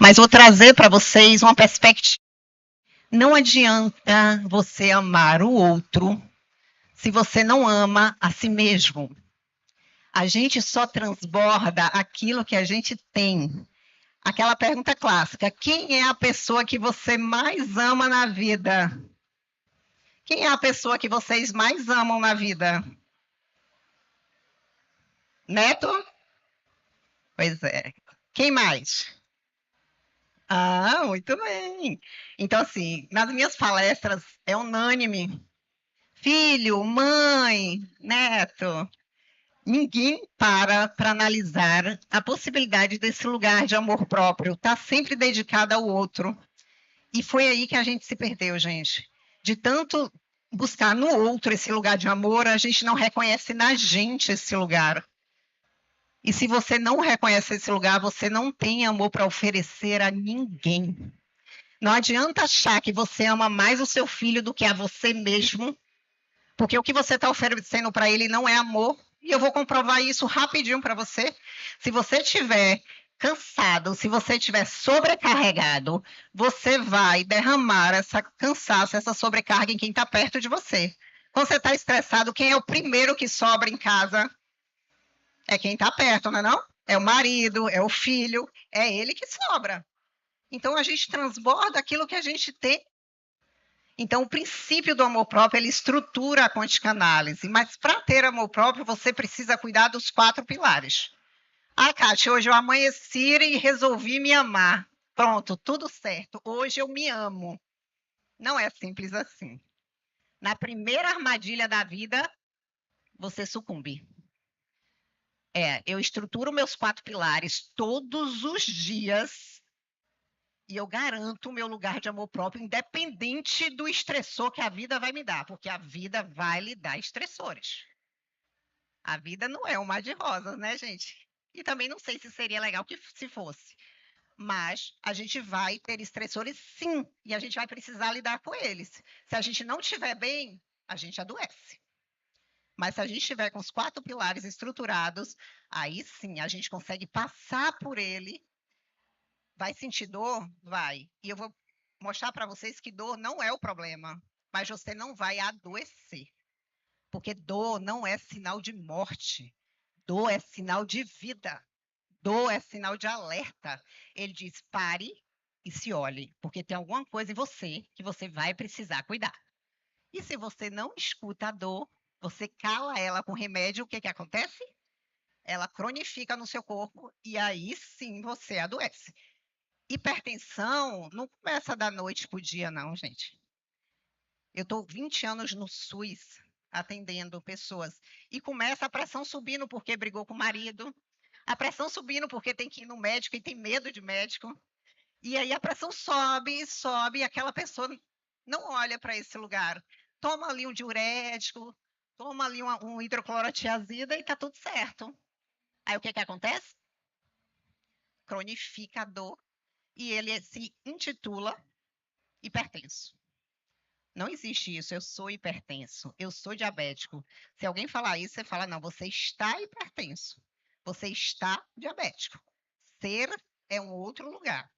Mas vou trazer para vocês uma perspectiva. Não adianta você amar o outro se você não ama a si mesmo. A gente só transborda aquilo que a gente tem. Aquela pergunta clássica: quem é a pessoa que você mais ama na vida? Quem é a pessoa que vocês mais amam na vida? Neto? Pois é. Quem mais? Ah, muito bem. Então, assim, nas minhas palestras é unânime. Filho, mãe, neto. Ninguém para analisar a possibilidade desse lugar de amor próprio. Está sempre dedicado ao outro. E foi aí que a gente se perdeu, gente. De tanto buscar no outro esse lugar de amor, a gente não reconhece na gente esse lugar. E se você não reconhece esse lugar, você não tem amor para oferecer a ninguém. Não adianta achar que você ama mais o seu filho do que a você mesmo, porque o que você está oferecendo para ele não é amor. E eu vou comprovar isso rapidinho para você. Se você estiver cansado, se você estiver sobrecarregado, você vai derramar essa cansaço, essa sobrecarga em quem está perto de você. Quando você está estressado, quem é o primeiro que sobra em casa? É quem está perto, não é não? É o marido, é o filho, é ele que sobra. Então a gente transborda aquilo que a gente tem. Então, o princípio do amor próprio, ele estrutura a quântica análise, mas para ter amor próprio, você precisa cuidar dos 4 pilares. Ah, Kátia, hoje eu amanheci e resolvi me amar. Pronto, tudo certo. Hoje eu me amo. Não é simples assim. Na primeira armadilha da vida, você sucumbe. Eu estruturo meus 4 pilares todos os dias e eu garanto o meu lugar de amor próprio, independente do estressor que a vida vai me dar, porque a vida vai lhe dar estressores. A vida não é um mar de rosas, né, gente? E também não sei se seria legal que se fosse. Mas a gente vai ter estressores, sim, e a gente vai precisar lidar com eles. Se a gente não estiver bem, a gente adoece. Mas se a gente estiver com os 4 pilares estruturados, aí sim a gente consegue passar por ele. Vai sentir dor? Vai. E eu vou mostrar para vocês que dor não é o problema, mas você não vai adoecer. Porque dor não é sinal de morte. Dor é sinal de vida. Dor é sinal de alerta. Ele diz: pare e se olhe, porque tem alguma coisa em você que você vai precisar cuidar. E se você não escuta a dor, você cala ela com remédio, o que acontece? Ela cronifica no seu corpo e aí sim você adoece. Hipertensão não começa da noite para o dia, não, gente. Eu estou 20 anos no SUS atendendo pessoas e começa a pressão subindo porque brigou com o marido, a pressão subindo porque tem que ir no médico e tem medo de médico. E aí a pressão sobe, sobe, e aquela pessoa não olha para esse lugar. Toma ali um diurético, toma ali um hidroclorotiazida e está tudo certo. Aí o que acontece? Cronifica a dor e ele se intitula hipertenso. Não existe isso, eu sou hipertenso, eu sou diabético. Se alguém falar isso, você fala, não, você está hipertenso, você está diabético. Ser é um outro lugar.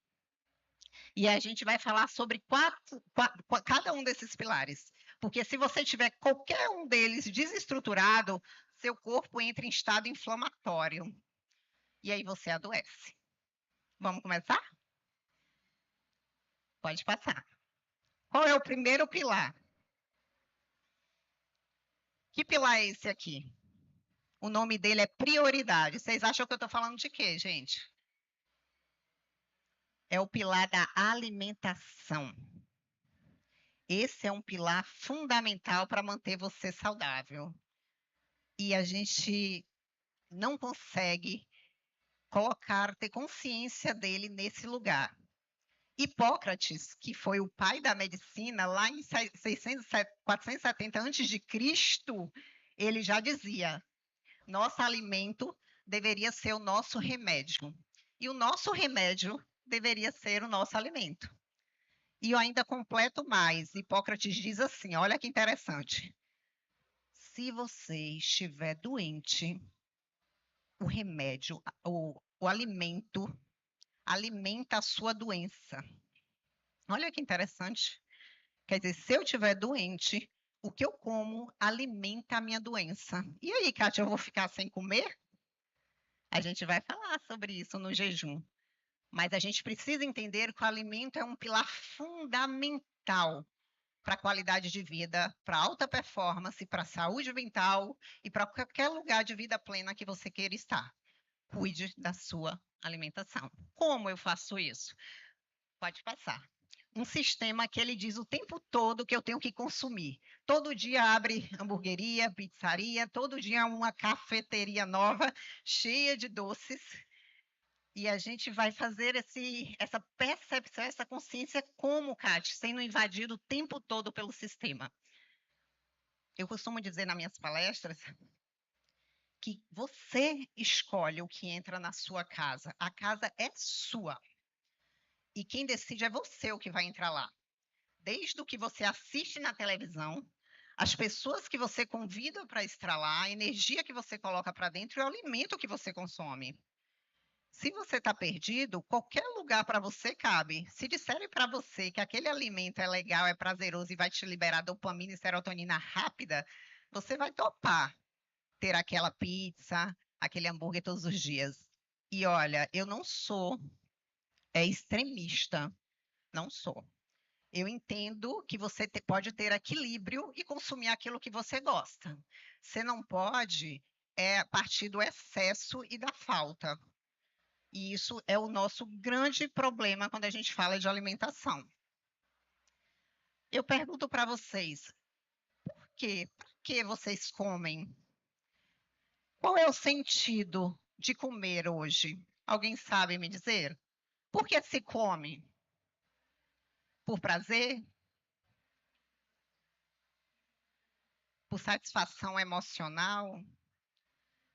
E a gente vai falar sobre cada um desses pilares. Porque se você tiver qualquer um deles desestruturado, seu corpo entra em estado inflamatório. E aí você adoece. Vamos começar? Pode passar. Qual é o primeiro pilar? Que pilar é esse aqui? O nome dele é prioridade. Vocês acham que eu estou falando de quê, gente? É o pilar da alimentação. Esse é um pilar fundamental para manter você saudável. E a gente não consegue ter consciência dele nesse lugar. Hipócrates, que foi o pai da medicina, lá em 470 a.C., ele já dizia: nosso alimento deveria ser o nosso remédio. E o nosso remédio deveria ser o nosso alimento. E eu ainda completo mais. Hipócrates diz assim: olha que interessante. Se você estiver doente, o remédio, o alimento alimenta a sua doença. Olha que interessante. Quer dizer, se eu estiver doente, o que eu como alimenta a minha doença. E aí, Kátia, eu vou ficar sem comer? A gente vai falar sobre isso no jejum. Mas a gente precisa entender que o alimento é um pilar fundamental para a qualidade de vida, para alta performance, para a saúde mental e para qualquer lugar de vida plena que você queira estar. Cuide da sua alimentação. Como eu faço isso? Pode passar. Um sistema que ele diz o tempo todo que eu tenho que consumir. Todo dia abre hamburgueria, pizzaria, todo dia uma cafeteria nova, cheia de doces. E a gente vai fazer essa percepção, essa consciência como, Kátia, sendo invadido o tempo todo pelo sistema. Eu costumo dizer nas minhas palestras que você escolhe o que entra na sua casa. A casa é sua. E quem decide é você o que vai entrar lá. Desde o que você assiste na televisão, as pessoas que você convida para estar lá, a energia que você coloca para dentro e o alimento que você consome. Se você está perdido, qualquer lugar para você cabe. Se disserem para você que aquele alimento é legal, é prazeroso e vai te liberar dopamina e serotonina rápida, você vai topar ter aquela pizza, aquele hambúrguer todos os dias. E olha, eu não sou extremista, não sou. Eu entendo que você pode ter equilíbrio e consumir aquilo que você gosta. Você não pode partir do excesso e da falta. E isso é o nosso grande problema quando a gente fala de alimentação. Eu pergunto para vocês, por quê? Por que vocês comem? Qual é o sentido de comer hoje? Alguém sabe me dizer? Por que se come? Por prazer? Por satisfação emocional?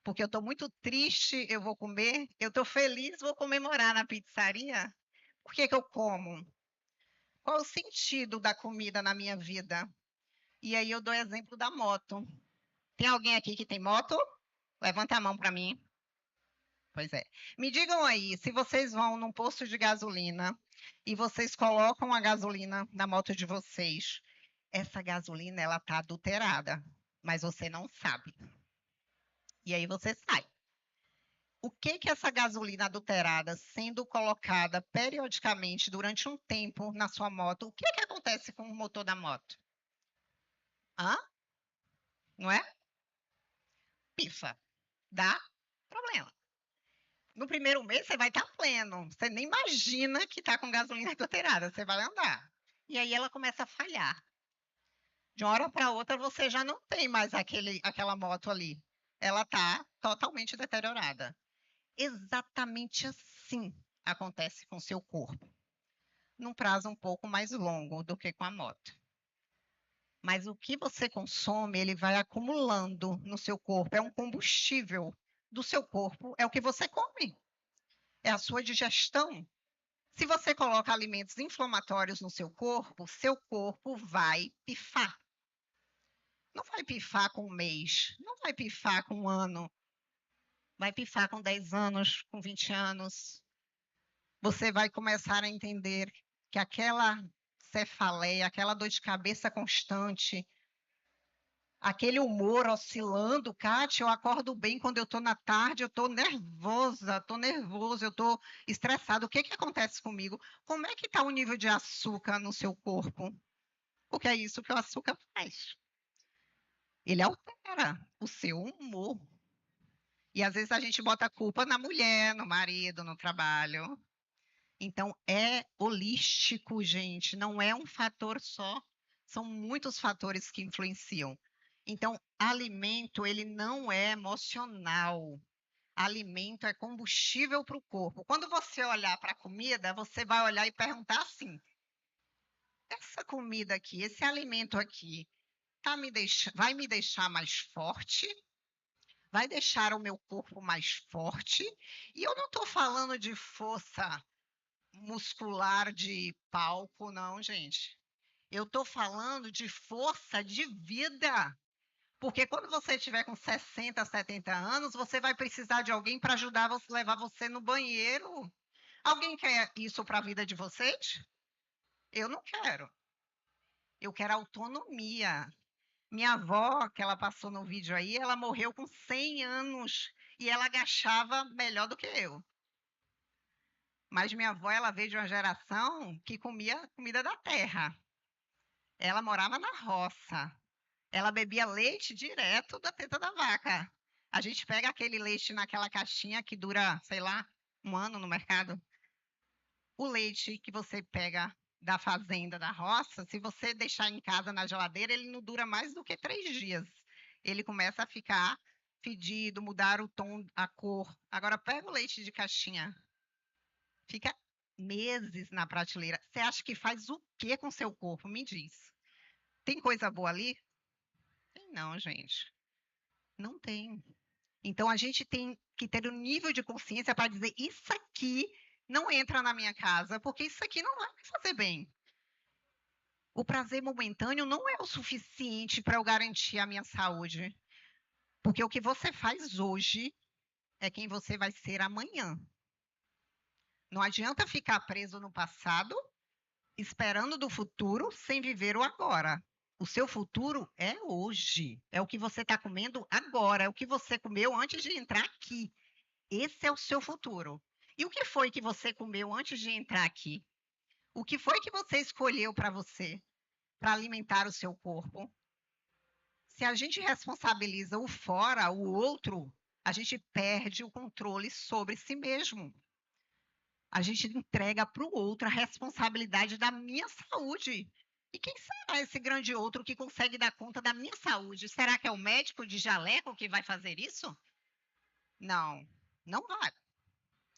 Porque eu estou muito triste, eu vou comer. Eu estou feliz, vou comemorar na pizzaria. Por que eu como? Qual é o sentido da comida na minha vida? E aí eu dou exemplo da moto. Tem alguém aqui que tem moto? Levanta a mão para mim. Pois é. Me digam aí, se vocês vão num posto de gasolina e vocês colocam a gasolina na moto de vocês, essa gasolina ela tá adulterada, mas você não sabe. E aí você sai. O que que essa gasolina adulterada sendo colocada periodicamente durante um tempo na sua moto, o que que acontece com o motor da moto? Hã? Não é? Pifa. Dá problema. No primeiro mês você vai estar pleno. Você nem imagina que está com gasolina adulterada. Você vai andar. E aí ela começa a falhar. De uma hora para outra você já não tem mais aquela moto ali. Ela está totalmente deteriorada. Exatamente assim acontece com o seu corpo. Num prazo um pouco mais longo do que com a moto. Mas o que você consome, ele vai acumulando no seu corpo. É um combustível do seu corpo, é o que você come. É a sua digestão. Se você coloca alimentos inflamatórios no seu corpo vai pifar. Não vai pifar com um mês, não vai pifar com um ano, vai pifar com 10 anos, com 20 anos. Você vai começar a entender que aquela cefaleia, aquela dor de cabeça constante, aquele humor oscilando, Kátia, eu acordo bem quando eu estou na tarde, eu estou nervosa, estou nervoso, eu estou estressado. O que que acontece comigo? Como é que está o nível de açúcar no seu corpo? Porque é isso que o açúcar faz. Ele altera o seu humor. E às vezes a gente bota a culpa na mulher, no marido, no trabalho. Então é holístico, gente, não é um fator só, são muitos fatores que influenciam. Então, alimento, ele não é emocional. Alimento é combustível para o corpo. Quando você olhar para a comida, você vai olhar e perguntar assim: essa comida aqui, esse alimento aqui, vai me deixar mais forte? Vai deixar o meu corpo mais forte? E eu não estou falando de força muscular de palco, não, gente. Eu estou falando de força de vida. Porque quando você estiver com 60, 70 anos, você vai precisar de alguém para ajudar você, levar você no banheiro. Alguém quer isso para a vida de vocês? Eu não quero. Eu quero autonomia. Minha avó, que ela passou no vídeo aí, ela morreu com 100 anos e ela agachava melhor do que eu. Mas minha avó, ela veio de uma geração que comia comida da terra. Ela morava na roça. Ela bebia leite direto da teta da vaca. A gente pega aquele leite naquela caixinha que dura, sei lá, um ano no mercado. O leite que você pega da fazenda, da roça, se você deixar em casa na geladeira, ele não dura mais do que 3 dias. Ele começa a ficar fedido, mudar o tom, a cor. Agora, pega o leite de caixinha, fica meses na prateleira. Você acha que faz o que com seu corpo? Me diz. Tem coisa boa ali? Tem não, gente. Não tem. Então, a gente tem que ter um nível de consciência para dizer: isso aqui não entra na minha casa, porque isso aqui não vai me fazer bem. O prazer momentâneo não é o suficiente para eu garantir a minha saúde. Porque o que você faz hoje é quem você vai ser amanhã. Não adianta ficar preso no passado, esperando do futuro, sem viver o agora. O seu futuro é hoje. É o que você está comendo agora. É o que você comeu antes de entrar aqui. Esse é o seu futuro. E o que foi que você comeu antes de entrar aqui? O que foi que você escolheu para você, para alimentar o seu corpo? Se a gente responsabiliza o fora, o outro, a gente perde o controle sobre si mesmo. A gente entrega para o outro a responsabilidade da minha saúde. E quem será esse grande outro que consegue dar conta da minha saúde? Será que é o médico de jaleco que vai fazer isso? Não, não vai.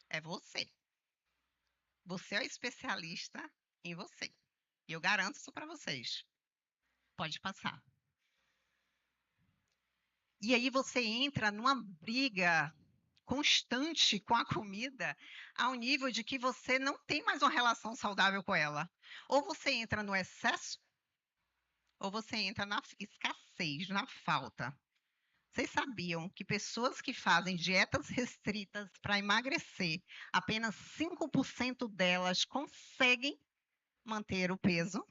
É você. Você é o especialista em você. E eu garanto isso para vocês. Pode passar. E aí você entra numa briga constante com a comida, ao nível de que você não tem mais uma relação saudável com ela. Ou você entra no excesso, ou você entra na escassez, na falta. Vocês sabiam que pessoas que fazem dietas restritas para emagrecer, apenas 5% delas conseguem manter o peso?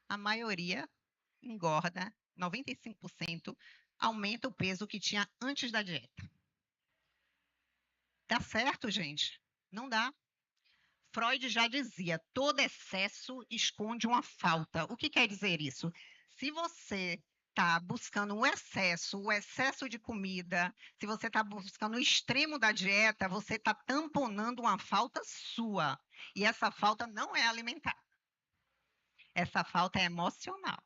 A maioria engorda, 95% aumenta o peso que tinha antes da dieta. Dá certo, gente? Não dá. Freud já dizia: todo excesso esconde uma falta. O que quer dizer isso? Se você está buscando um excesso, o excesso de comida, se você está buscando o extremo da dieta, você está tamponando uma falta sua. E essa falta não é alimentar. Essa falta é emocional.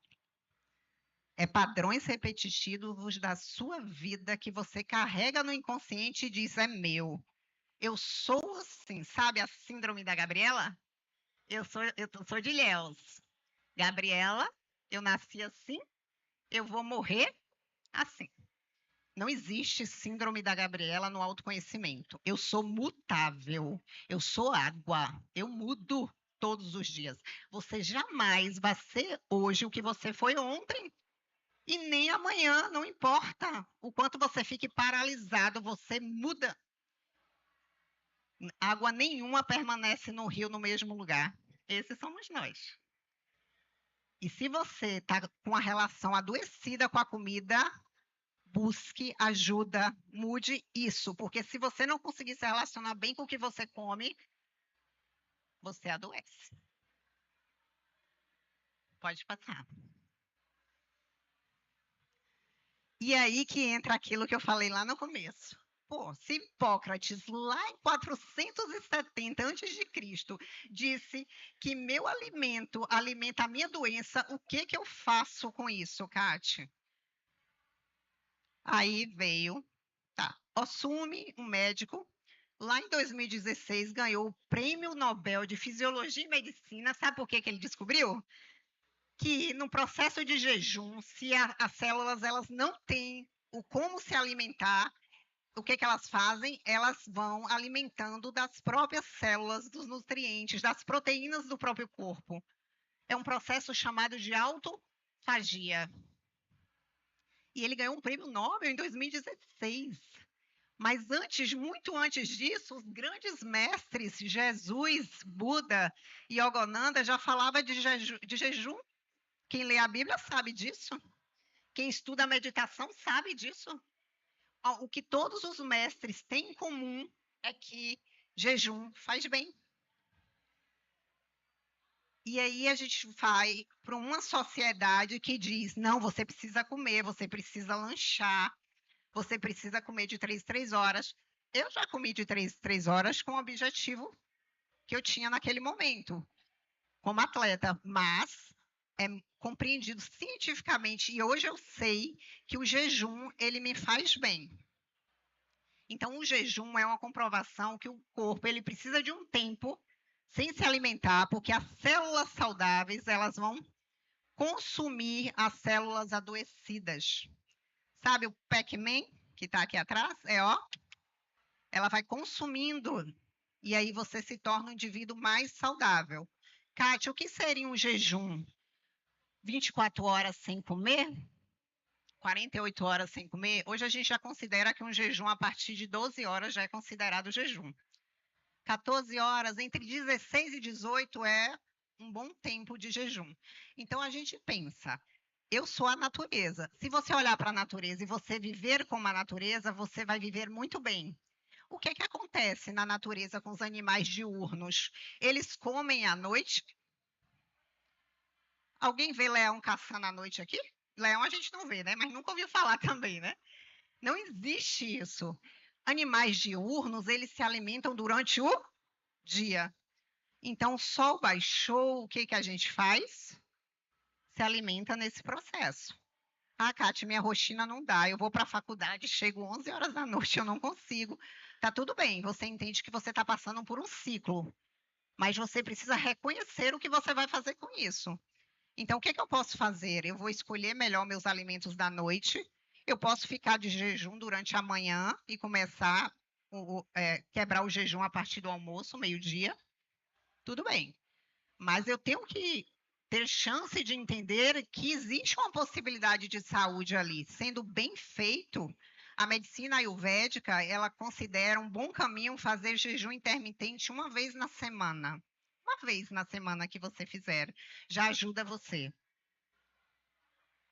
É padrões repetitivos da sua vida que você carrega no inconsciente e diz: é meu. Eu sou assim, sabe a síndrome da Gabriela? Eu sou de Ilhéus. Gabriela, eu nasci assim, eu vou morrer assim. Não existe síndrome da Gabriela no autoconhecimento. Eu sou mutável. Eu sou água. Eu mudo todos os dias. Você jamais vai ser hoje o que você foi ontem. E nem amanhã, não importa o quanto você fique paralisado, você muda. Água nenhuma permanece no rio no mesmo lugar. Esses somos nós. E se você está com a relação adoecida com a comida, busque ajuda, mude isso. Porque se você não conseguir se relacionar bem com o que você come, você adoece. Pode passar. E aí que entra aquilo que eu falei lá no começo. Pô, se Hipócrates, lá em 470 a.C., disse que meu alimento alimenta a minha doença, o que que eu faço com isso, Kate? Aí veio, tá, Ossumi, um médico, lá em 2016 ganhou o Prêmio Nobel de Fisiologia e Medicina. Sabe por que que ele descobriu? Que no processo de jejum, se as células elas não têm o como se alimentar, o que que elas fazem? Elas vão alimentando das próprias células, dos nutrientes, das proteínas do próprio corpo. É um processo chamado de autofagia. E ele ganhou um prêmio Nobel em 2016. Mas antes, muito antes disso, os grandes mestres, Jesus, Buda e Yogananda, já falavam de jejum. Quem lê a Bíblia sabe disso. Quem estuda a meditação sabe disso. O que todos os mestres têm em comum é que jejum faz bem. E aí a gente vai para uma sociedade que diz: não, você precisa comer, você precisa lanchar, você precisa comer de 3 horas. Eu já comi de 3 horas com o objetivo que eu tinha naquele momento, como atleta, mas é compreendido cientificamente e hoje eu sei que o jejum ele me faz bem. Então o jejum é uma comprovação que o corpo ele precisa de um tempo sem se alimentar, porque as células saudáveis elas vão consumir as células adoecidas. Sabe o Pac-Man que está aqui atrás? Ela vai consumindo e aí você se torna um indivíduo mais saudável. Kátia, o que seria um jejum? 24 horas sem comer? 48 horas sem comer? Hoje a gente já considera que um jejum a partir de 12 horas já é considerado jejum. 14 horas, entre 16 e 18 é um bom tempo de jejum. Então a gente pensa, eu sou a natureza. Se você olhar para a natureza e você viver como a natureza, você vai viver muito bem. O que é que acontece na natureza com os animais diurnos? Eles comem à noite? Alguém vê leão caçando à noite aqui? Leão a gente não vê, né? Mas nunca ouviu falar também, né? Não existe isso. Animais diurnos, eles se alimentam durante o dia. Então, o sol baixou, o que, que a gente faz? Se alimenta nesse processo. Ah, Kátia, minha rotina não dá. Eu vou para a faculdade, chego 11 horas da noite, eu não consigo. Tá tudo bem, você entende que você está passando por um ciclo, mas você precisa reconhecer o que você vai fazer com isso. Então, o que, que eu posso fazer? Eu vou escolher melhor meus alimentos da noite. Eu posso ficar de jejum durante a manhã e começar quebrar o jejum a partir do almoço, meio-dia. Tudo bem. Mas eu tenho que ter chance de entender que existe uma possibilidade de saúde ali. Sendo bem feito, a medicina ayurvédica, ela considera um bom caminho fazer jejum intermitente uma vez na semana. Uma vez na semana que você fizer, já ajuda você.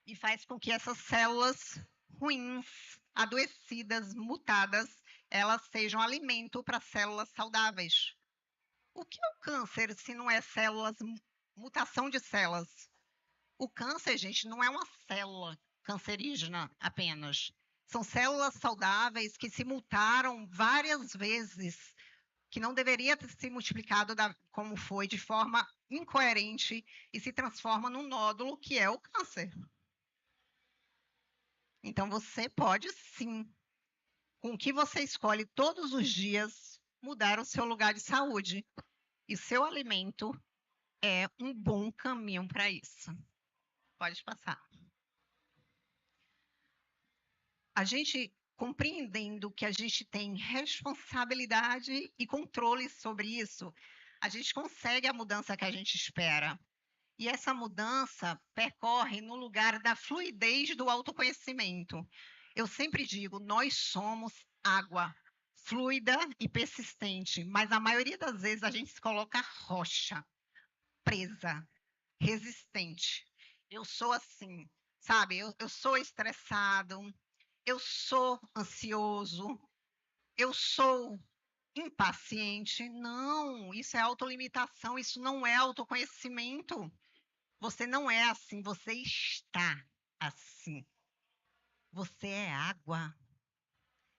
E faz com que essas células ruins, adoecidas, mutadas, elas sejam alimento para células saudáveis. O que é o câncer se não é mutação de células? O câncer, gente, não é uma célula cancerígena apenas. São células saudáveis que se mutaram várias vezes, que não deveria ter se multiplicado como foi, de forma incoerente, e se transforma num nódulo que é o câncer. Então, você pode sim, com o que você escolhe todos os dias, mudar o seu lugar de saúde. E o seu alimento é um bom caminho para isso. Pode passar. A gente compreendendo que a gente tem responsabilidade e controle sobre isso, a gente consegue a mudança que a gente espera. E essa mudança percorre no lugar da fluidez do autoconhecimento. Eu sempre digo, nós somos água, fluida e persistente, mas a maioria das vezes a gente se coloca rocha, presa, resistente. Eu sou assim, sabe? Eu sou estressado, eu sou ansioso, eu sou impaciente. Não, isso é autolimitação, isso não é autoconhecimento. Você não é assim, você está assim. Você é água.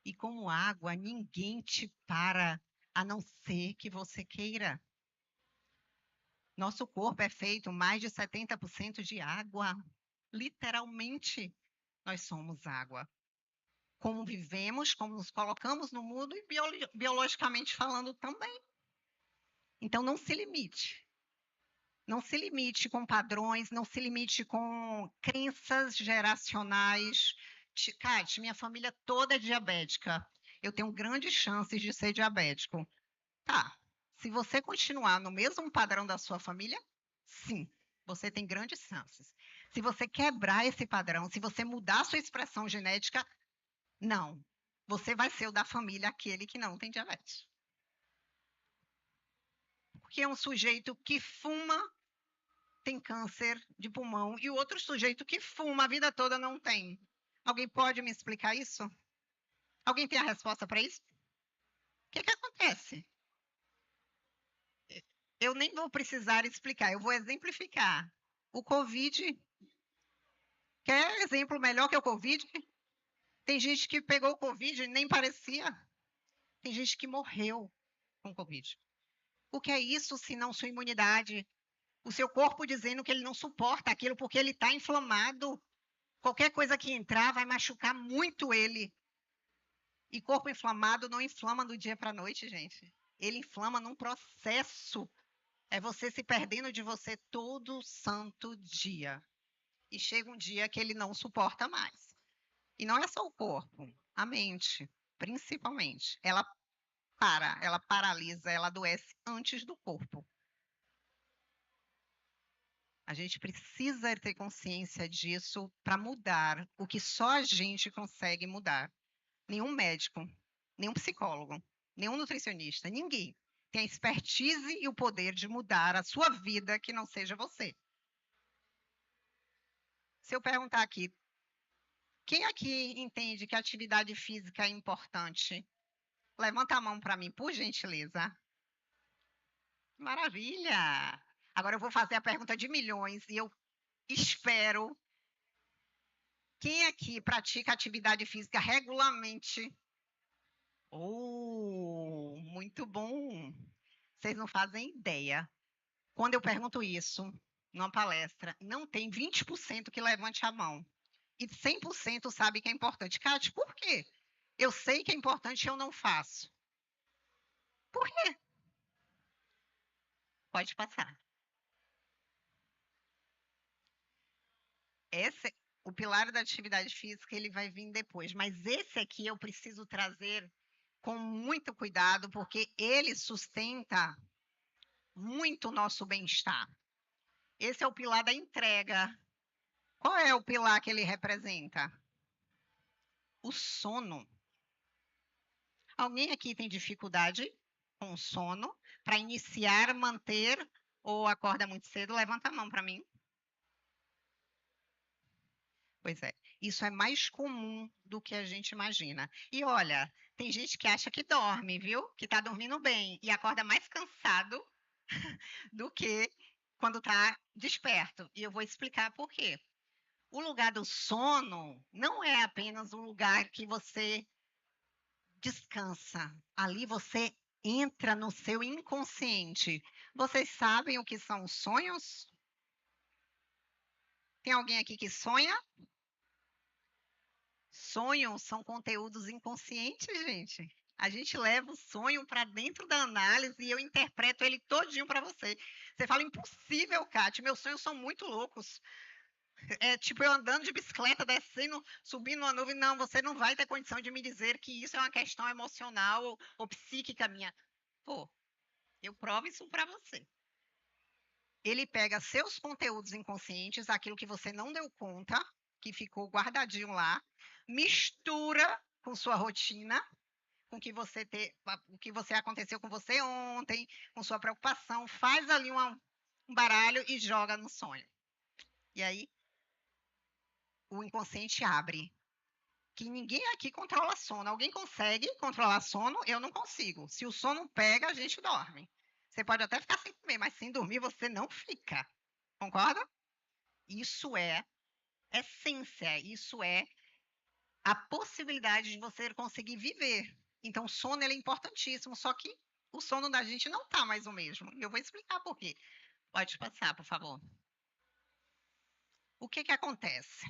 E como água, ninguém te para, a não ser que você queira. Nosso corpo é feito mais de 70% de água. Literalmente, nós somos água. Como vivemos, como nos colocamos no mundo e biologicamente falando também. Então, não se limite. Não se limite com padrões, não se limite com crenças geracionais. Kate, minha família toda é diabética. Eu tenho grandes chances de ser diabético. Tá. Se você continuar no mesmo padrão da sua família, sim, você tem grandes chances. Se você quebrar esse padrão, se você mudar a sua expressão genética, não. você vai ser o da família aquele que não tem diabetes. Porque um sujeito que fuma tem câncer de pulmão e o outro sujeito que fuma a vida toda não tem. Alguém pode me explicar isso? Alguém tem a resposta para isso? O que acontece? Eu nem vou precisar explicar, eu vou exemplificar. O Covid, quer exemplo melhor que o Covid? Tem gente que pegou o Covid e nem parecia. Tem gente que morreu com o Covid. O que é isso se não sua imunidade? O seu corpo dizendo que ele não suporta aquilo porque ele está inflamado. Qualquer coisa que entrar vai machucar muito ele. E corpo inflamado não inflama do dia para a noite, gente. Ele inflama num processo. É você se perdendo de você todo santo dia. E chega um dia que ele não suporta mais. E não é só o corpo, a mente, principalmente. Ela paralisa, ela adoece antes do corpo. A gente precisa ter consciência disso para mudar o que só a gente consegue mudar. Nenhum médico, nenhum psicólogo, nenhum nutricionista, ninguém tem a expertise e o poder de mudar a sua vida que não seja você. Se eu perguntar aqui, quem aqui entende que a atividade física é importante? Levanta a mão para mim, por gentileza. Maravilha! Agora eu vou fazer a pergunta de milhões e eu espero. Quem aqui pratica atividade física regularmente? Oh, muito bom! Vocês não fazem ideia. Quando eu pergunto isso numa palestra, não tem 20% que levante a mão. E 100% sabe que é importante. Cátia, por quê? Eu sei que é importante e eu não faço. Por quê? Pode passar. O pilar da atividade física, ele vai vir depois. Mas esse aqui eu preciso trazer com muito cuidado, porque ele sustenta muito o nosso bem-estar. Esse é o pilar da entrega. Qual é o pilar que ele representa? O sono. Alguém aqui tem dificuldade com sono para iniciar, manter ou acorda muito cedo? Levanta a mão para mim. Pois é, isso é mais comum do que a gente imagina. E olha, tem gente que acha que dorme, viu? Que está dormindo bem e acorda mais cansado do que quando está desperto. E eu vou explicar por quê. O lugar do sono não é apenas um lugar que você descansa. Ali você entra no seu inconsciente. Vocês sabem o que são sonhos? Tem alguém aqui que sonha? Sonhos são conteúdos inconscientes, gente. A gente leva o sonho para dentro da análise e eu interpreto ele todinho para você. Você fala, impossível, Kátia, meus sonhos são muito loucos. É tipo eu andando de bicicleta, descendo, subindo uma nuvem. Não, você não vai ter condição de me dizer que isso é uma questão emocional ou psíquica minha. Pô, eu provo isso para você. Ele pega seus conteúdos inconscientes, aquilo que você não deu conta, que ficou guardadinho lá, mistura com sua rotina, com o que você aconteceu com você ontem, com sua preocupação, faz ali um baralho e joga no sonho. E aí o inconsciente abre. Que ninguém aqui controla sono. Alguém consegue controlar sono? Eu não consigo. Se o sono pega, a gente dorme. Você pode até ficar sem comer, mas sem dormir você não fica. Concorda? Isso é essência, isso é a possibilidade de você conseguir viver. Então, o sono ele é importantíssimo, só que o sono da gente não está mais o mesmo. E eu vou explicar por quê. Pode passar, por favor. O que que acontece?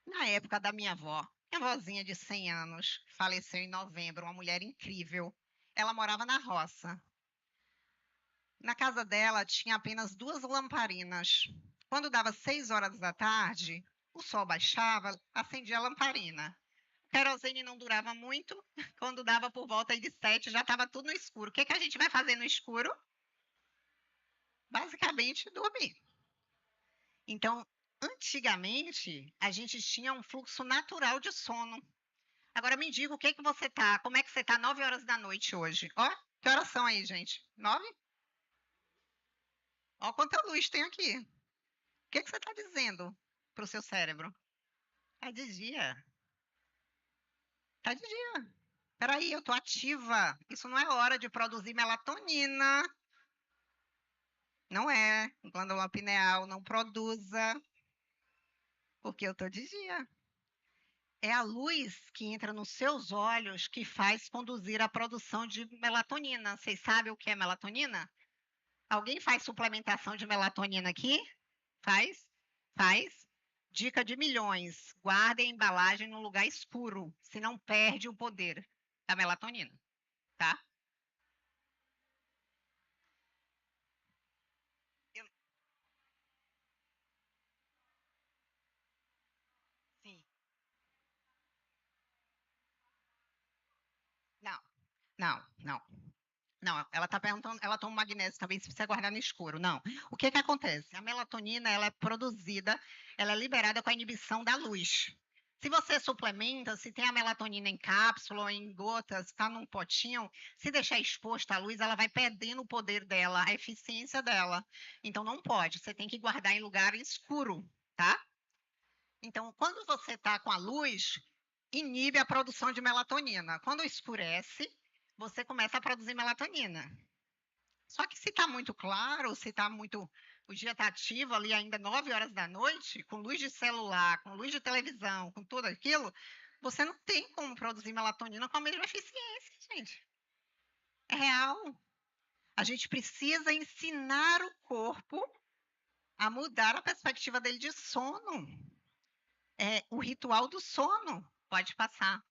Na época da minha avózinha de 100 anos, faleceu em novembro, uma mulher incrível. Ela morava na roça. Na casa dela tinha apenas 2 lamparinas. Quando dava 6 horas da tarde, o sol baixava, acendia a lamparina. O querosene não durava muito. Quando dava por volta de 7, já estava tudo no escuro. O que que a gente vai fazer no escuro? Basicamente, dormir. Então, antigamente, a gente tinha um fluxo natural de sono. Agora me diga o que que você tá, como é que você tá 9 horas da noite hoje? Ó, que horas são aí, gente? 9? Ó quanta luz tem aqui. O que que você está dizendo para o seu cérebro? Tá de dia. Tá de dia. Peraí, eu tô ativa. Isso não é hora de produzir melatonina. Não é. Glândula pineal não produza, porque eu tô de dia. É a luz que entra nos seus olhos que faz conduzir a produção de melatonina. Vocês sabem o que é melatonina? Alguém faz suplementação de melatonina aqui? Faz? Faz? Dica de milhões: guardem a embalagem num lugar escuro, senão perde o poder da melatonina, tá? Eu- sim. Não, não, não. Não, ela está perguntando, ela toma magnésio também, se você guardar no escuro. Não. O que que acontece? A melatonina, ela é produzida, ela é liberada com a inibição da luz. Se você suplementa, se tem a melatonina em cápsula ou em gotas, está num potinho, se deixar exposta à luz, ela vai perdendo o poder dela, a eficiência dela. Então não pode, você tem que guardar em lugar escuro, tá? Então, quando você está com a luz, inibe a produção de melatonina. Quando escurece, você começa a produzir melatonina. Só que se está muito claro, se está muito. O dia está ativo ali ainda 9 horas da noite, com luz de celular, com luz de televisão, com tudo aquilo, você não tem como produzir melatonina com a mesma eficiência, gente. É real. A gente precisa ensinar o corpo a mudar a perspectiva dele de sono. É o ritual do sono. Pode passar.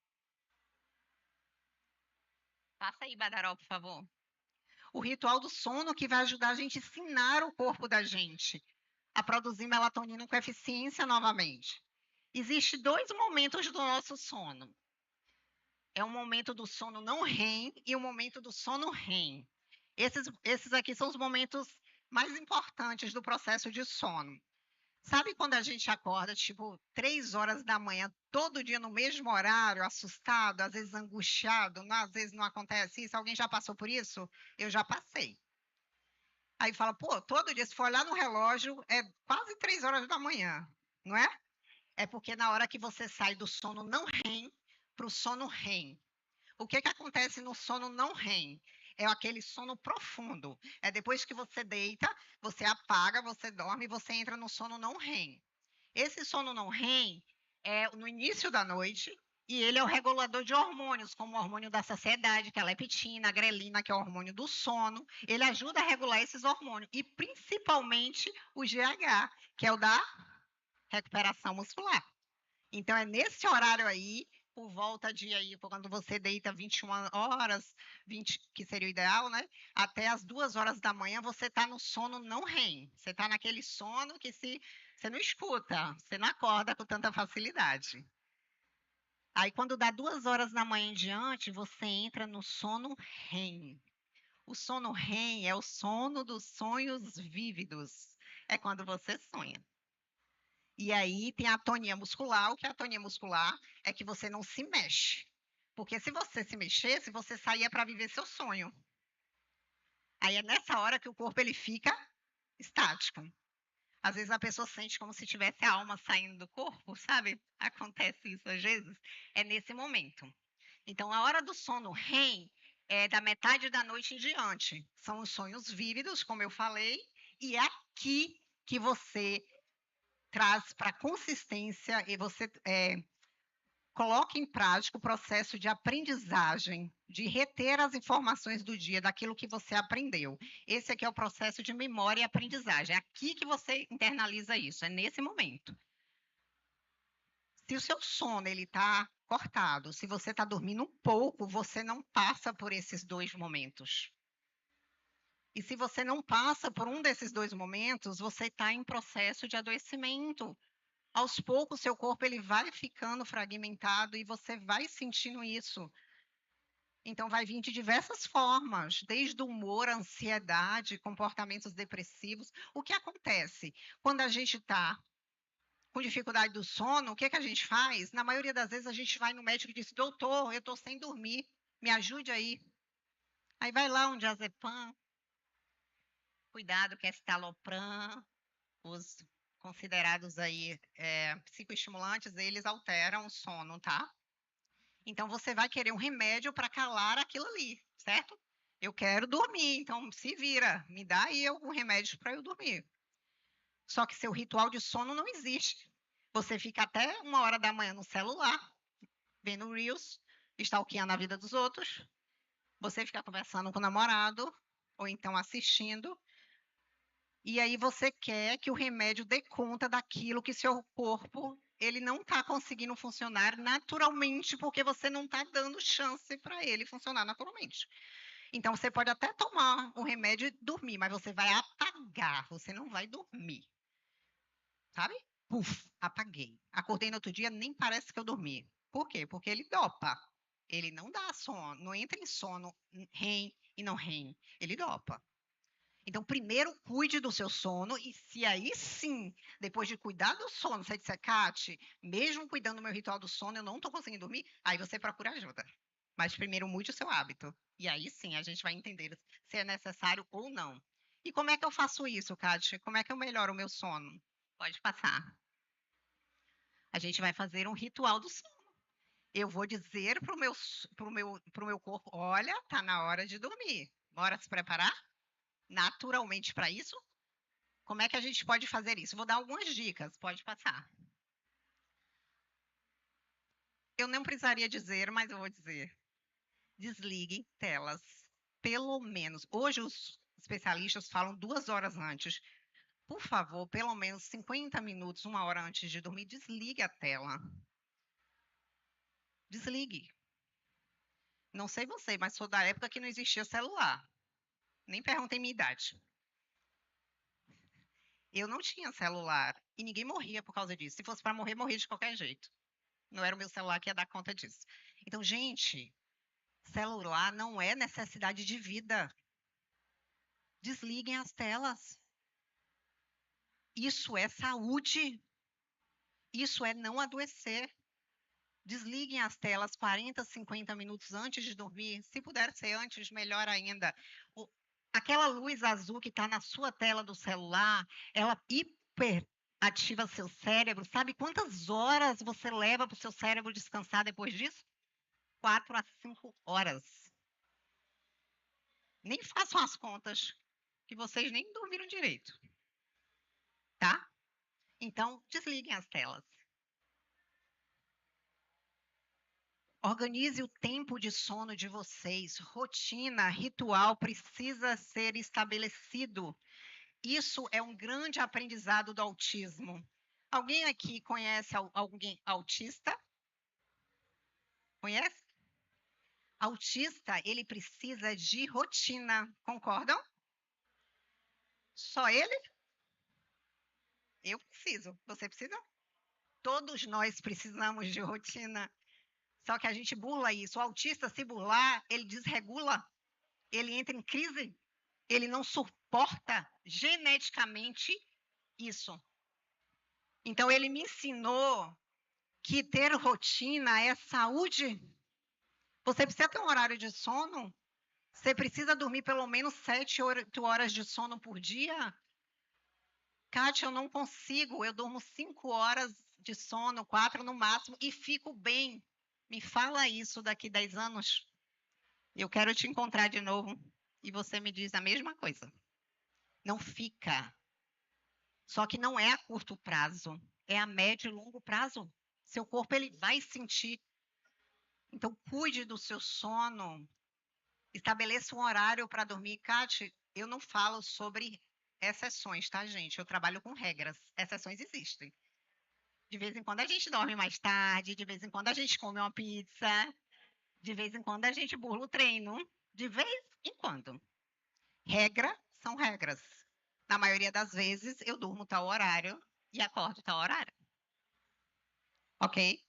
Passa aí, Badaró, por favor. O ritual do sono que vai ajudar a gente a ensinar o corpo da gente a produzir melatonina com eficiência novamente. Existem dois momentos do nosso sono. É o momento do sono não REM e o momento do sono REM. Esses aqui são os momentos mais importantes do processo de sono. Sabe quando a gente acorda, tipo, 3 horas da manhã, todo dia no mesmo horário, assustado, às vezes angustiado, às vezes não acontece isso? Alguém já passou por isso? Eu já passei. Aí fala, pô, todo dia, se for olhar no relógio, é quase 3 horas da manhã, não é? É porque na hora que você sai do sono não REM para o sono REM. O que, que acontece no sono não REM? É aquele sono profundo. É depois que você deita, você apaga, você dorme, você entra no sono não REM. Esse sono não REM é no início da noite e ele é o regulador de hormônios, como o hormônio da saciedade, que é a leptina, a grelina, que é o hormônio do sono. Ele ajuda a regular esses hormônios e principalmente o GH, que é o da recuperação muscular. Então é nesse horário aí, por volta de aí, quando você deita 21 horas, 20, que seria o ideal, né? Até as 2 horas da manhã, você está no sono não REM. Você está naquele sono que se você não escuta, você não acorda com tanta facilidade. Aí, quando dá 2 horas da manhã em diante, você entra no sono REM. O sono REM é o sono dos sonhos vívidos. É quando você sonha. E aí tem a atonia muscular. O que é a atonia muscular? É que você não se mexe. Porque se você se mexesse, você saía para viver seu sonho. Aí é nessa hora que o corpo ele fica estático. Às vezes a pessoa sente como se tivesse a alma saindo do corpo, sabe? Acontece isso às vezes. É nesse momento. Então, a hora do sono REM é da metade da noite em diante. São os sonhos vívidos, como eu falei, e é aqui que você traz para consistência e você coloca em prática o processo de aprendizagem, de reter as informações do dia, daquilo que você aprendeu. Esse aqui é o processo de memória e aprendizagem. É aqui que você internaliza isso, é nesse momento. Se o seu sono ele está cortado, se você está dormindo um pouco, você não passa por esses dois momentos. E se você não passa por um desses dois momentos, você está em processo de adoecimento. Aos poucos, seu corpo ele vai ficando fragmentado e você vai sentindo isso. Então, vai vir de diversas formas, desde o humor, a ansiedade, comportamentos depressivos. O que acontece? Quando a gente está com dificuldade do sono, o que a gente faz? Na maioria das vezes a gente vai no médico e diz, doutor, eu estou sem dormir, me ajude aí. Aí vai lá um diazepam, cuidado que é citalopram, os considerados aí psicoestimulantes, eles alteram o sono, tá? Então você vai querer um remédio para calar aquilo ali, certo? Eu quero dormir, então se vira, me dá aí algum remédio para eu dormir. Só que seu ritual de sono não existe. Você fica até 1 hora da manhã no celular, vendo Reels, stalkeando a vida dos outros. Você fica conversando com o namorado, ou então assistindo. E aí você quer que o remédio dê conta daquilo que seu corpo ele não está conseguindo funcionar naturalmente, porque você não está dando chance para ele funcionar naturalmente. Então você pode até tomar o remédio e dormir, mas você vai apagar, você não vai dormir. Sabe? Puf, apaguei. Acordei no outro dia, nem parece que eu dormi. Por quê? Porque ele dopa. Ele não dá sono, não entra em sono REM e não REM. Ele dopa. Então, primeiro cuide do seu sono e se aí sim, depois de cuidar do sono, você disser, Kati, mesmo cuidando do meu ritual do sono, eu não estou conseguindo dormir, aí você procura ajuda. Mas primeiro mude o seu hábito. E aí sim, a gente vai entender se é necessário ou não. E como é que eu faço isso, Kati? Como é que eu melhoro o meu sono? Pode passar. A gente vai fazer um ritual do sono. Eu vou dizer pro meu corpo, olha, tá na hora de dormir. Bora se preparar? Naturalmente para isso? Como é que a gente pode fazer isso? Vou dar algumas dicas, pode passar. Eu não precisaria dizer, mas eu vou dizer. Desliguem telas. Pelo menos. Hoje os especialistas falam 2 horas antes. Por favor, pelo menos 50 minutos, 1 hora antes de dormir, desligue a tela. Desligue. Não sei você, mas sou da época que não existia celular. Nem perguntei minha idade. Eu não tinha celular e ninguém morria por causa disso. Se fosse para morrer, morria de qualquer jeito. Não era o meu celular que ia dar conta disso. Então, gente, celular não é necessidade de vida. Desliguem as telas. Isso é saúde. Isso é não adoecer. Desliguem as telas 40, 50 minutos antes de dormir. Se puder ser antes, melhor ainda. Aquela luz azul que está na sua tela do celular, ela hiperativa seu cérebro. Sabe quantas horas você leva para o seu cérebro descansar depois disso? 4 a 5 horas. Nem façam as contas, que vocês nem dormiram direito. Tá? Então, desliguem as telas. Organize o tempo de sono de vocês. Rotina, ritual precisa ser estabelecido. Isso é um grande aprendizado do autismo. Alguém aqui conhece alguém autista? Conhece? Autista, ele precisa de rotina, concordam? Só ele? Eu preciso. Você precisa? Todos nós precisamos de rotina. Só que a gente burla isso. O autista, se burlar, ele desregula, ele entra em crise, ele não suporta geneticamente isso. Então, ele me ensinou que ter rotina é saúde. Você precisa ter um horário de sono? Você precisa dormir pelo menos 7, 8 horas de sono por dia? Kátia, eu não consigo. Eu durmo 5 horas de sono, 4 no máximo, e fico bem. Me fala isso daqui 10 anos. Eu quero te encontrar de novo. E você me diz a mesma coisa. Não fica. Só que não é a curto prazo. É a médio e longo prazo. Seu corpo ele vai sentir. Então, cuide do seu sono. Estabeleça um horário para dormir. Kátia, eu não falo sobre exceções, tá, gente? Eu trabalho com regras. Exceções existem. De vez em quando a gente dorme mais tarde, de vez em quando a gente come uma pizza, de vez em quando a gente burla o treino, de vez em quando. Regra são regras. Na maioria das vezes eu durmo tal horário e acordo tal horário. Ok?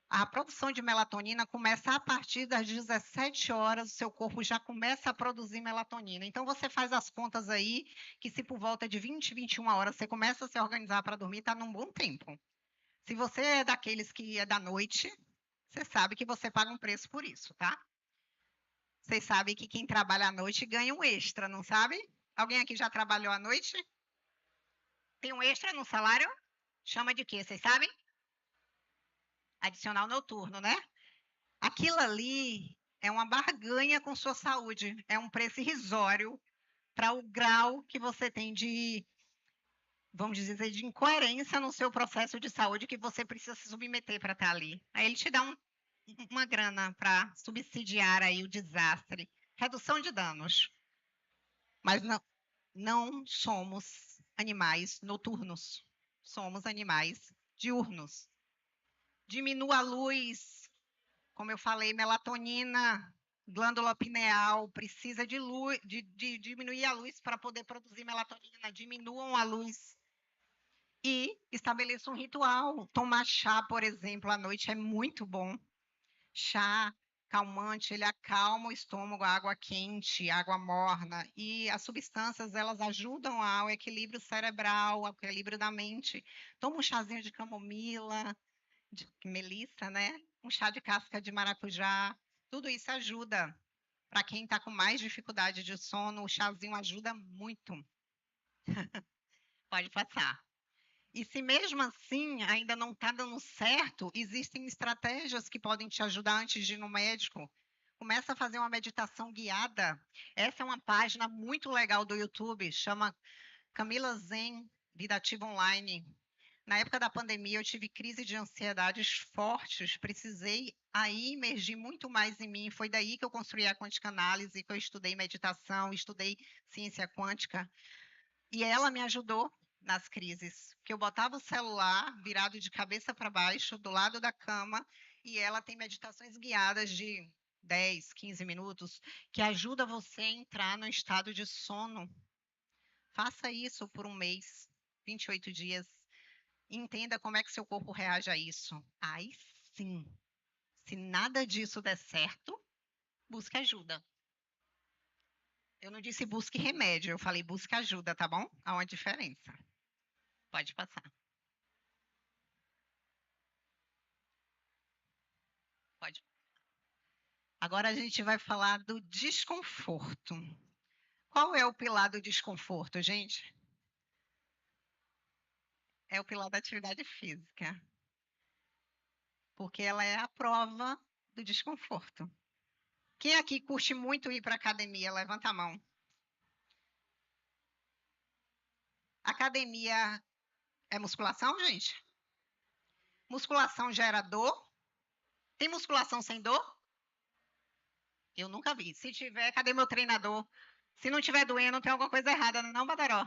A produção de melatonina começa a partir das 17 horas, o seu corpo já começa a produzir melatonina. Então, você faz as contas aí, que se por volta de 20, 21 horas você começa a se organizar para dormir, está num bom tempo. Se você é daqueles que é da noite, você sabe que você paga um preço por isso, tá? Vocês sabem que quem trabalha à noite ganha um extra, não sabe? Alguém aqui já trabalhou à noite? Tem um extra no salário? Chama de quê? Vocês sabem? Adicional noturno, né? Aquilo ali é uma barganha com sua saúde, é um preço irrisório para o grau que você tem de, vamos dizer, de incoerência no seu processo de saúde que você precisa se submeter para estar ali. Aí ele te dá uma grana para subsidiar aí o desastre, redução de danos. Mas não somos animais noturnos, somos animais diurnos. Diminua a luz, como eu falei, melatonina, glândula pineal, precisa de luz, de diminuir a luz para poder produzir melatonina, diminuam a luz. E estabeleça um ritual. Tomar chá, por exemplo, à noite é muito bom. Chá calmante, ele acalma o estômago, água quente, água morna. E as substâncias, elas ajudam ao equilíbrio cerebral, ao equilíbrio da mente. Toma um chazinho de camomila, de melissa, né? Um chá de casca de maracujá. Tudo isso ajuda. Para quem está com mais dificuldade de sono, o chazinho ajuda muito. Pode passar. E se mesmo assim ainda não está dando certo, existem estratégias que podem te ajudar antes de ir no médico. Começa a fazer uma meditação guiada. Essa é uma página muito legal do YouTube, chama Camila Zen Vida Ativa Online. Na época da pandemia, eu tive crise de ansiedades fortes, precisei aí emergir muito mais em mim. Foi daí que eu construí a quântica análise, que eu estudei meditação, estudei ciência quântica. E ela me ajudou nas crises, que eu botava o celular virado de cabeça para baixo, do lado da cama, e ela tem meditações guiadas de 10, 15 minutos, que ajuda você a entrar no estado de sono. Faça isso por um mês, 28 dias. Entenda como é que seu corpo reage a isso. Aí sim, se nada disso der certo, busque ajuda. Eu não disse busque remédio, eu falei busque ajuda, tá bom? Há uma diferença. Pode passar. Pode. Agora a gente vai falar do desconforto. Qual é o pilar do desconforto, gente? É o pilar da atividade física. Porque ela é a prova do desconforto. Quem aqui curte muito ir para academia? Levanta a mão. Academia é musculação, gente? Musculação gera dor? Tem musculação sem dor? Eu nunca vi. Se tiver, cadê meu treinador? Se não tiver doendo, tem alguma coisa errada, não, Badaró?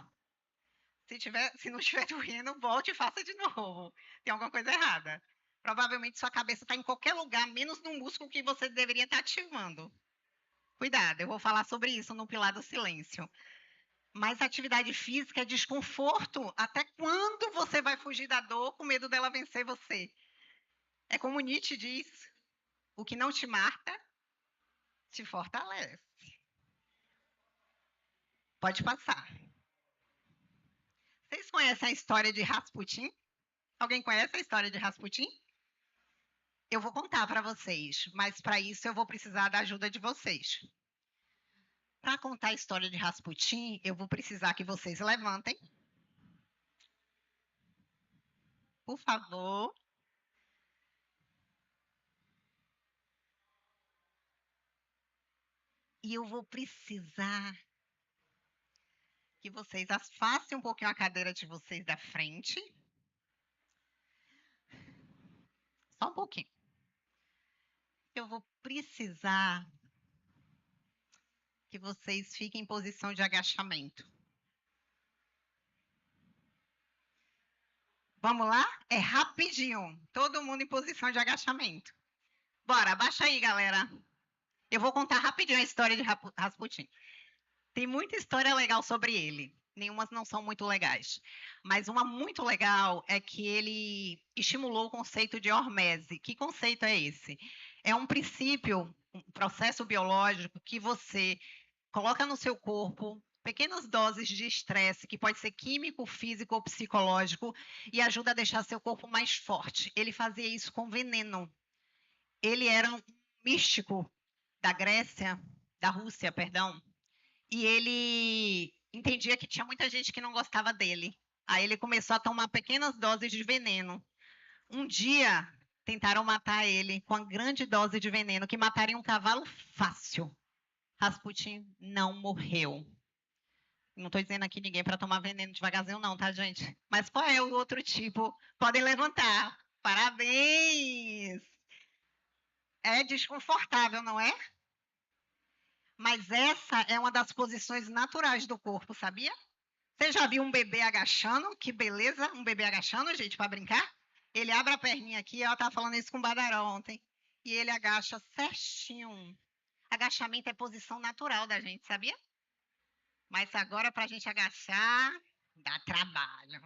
Se não estiver doendo, volte e faça de novo. Tem alguma coisa errada. Provavelmente sua cabeça está em qualquer lugar, menos no músculo que você deveria estar ativando. Cuidado, eu vou falar sobre isso no pilar do silêncio. Mas atividade física é desconforto. Até quando você vai fugir da dor com medo dela vencer você? É como Nietzsche diz: o que não te mata, te fortalece. Pode passar. Vocês conhecem a história de Rasputin? Alguém conhece a história de Rasputin? Eu vou contar para vocês, mas para isso eu vou precisar da ajuda de vocês. Para contar a história de Rasputin, eu vou precisar que vocês levantem. Por favor. E eu vou precisar que vocês afastem um pouquinho a cadeira de vocês da frente. Só um pouquinho. Eu vou precisar que vocês fiquem em posição de agachamento. Vamos lá? É rapidinho. Todo mundo em posição de agachamento. Bora, abaixa aí, galera. Eu vou contar rapidinho a história de Rasputin. Tem muita história legal sobre ele. Nenhumas não são muito legais. Mas uma muito legal é que ele estimulou o conceito de hormese. Que conceito é esse? É um princípio, um processo biológico que você coloca no seu corpo pequenas doses de estresse, que pode ser químico, físico ou psicológico, e ajuda a deixar seu corpo mais forte. Ele fazia isso com veneno. Ele era um místico da Grécia, da Rússia, perdão, e ele entendia que tinha muita gente que não gostava dele. Aí ele começou a tomar pequenas doses de veneno. Um dia tentaram matar ele com a grande dose de veneno que mataria um cavalo fácil. Rasputin não morreu. Não estou dizendo aqui ninguém para tomar veneno devagarzinho, não, tá, gente? Mas qual é o outro tipo? Podem levantar. Parabéns! É desconfortável, não é? Mas essa é uma das posições naturais do corpo, sabia? Você já viu um bebê agachando? Que beleza, um bebê agachando, gente, para brincar? Ele abre a perninha aqui, ela estava falando isso com o Badaró ontem, e ele agacha certinho. Agachamento é posição natural da gente, sabia? Mas agora, para a gente agachar, dá trabalho.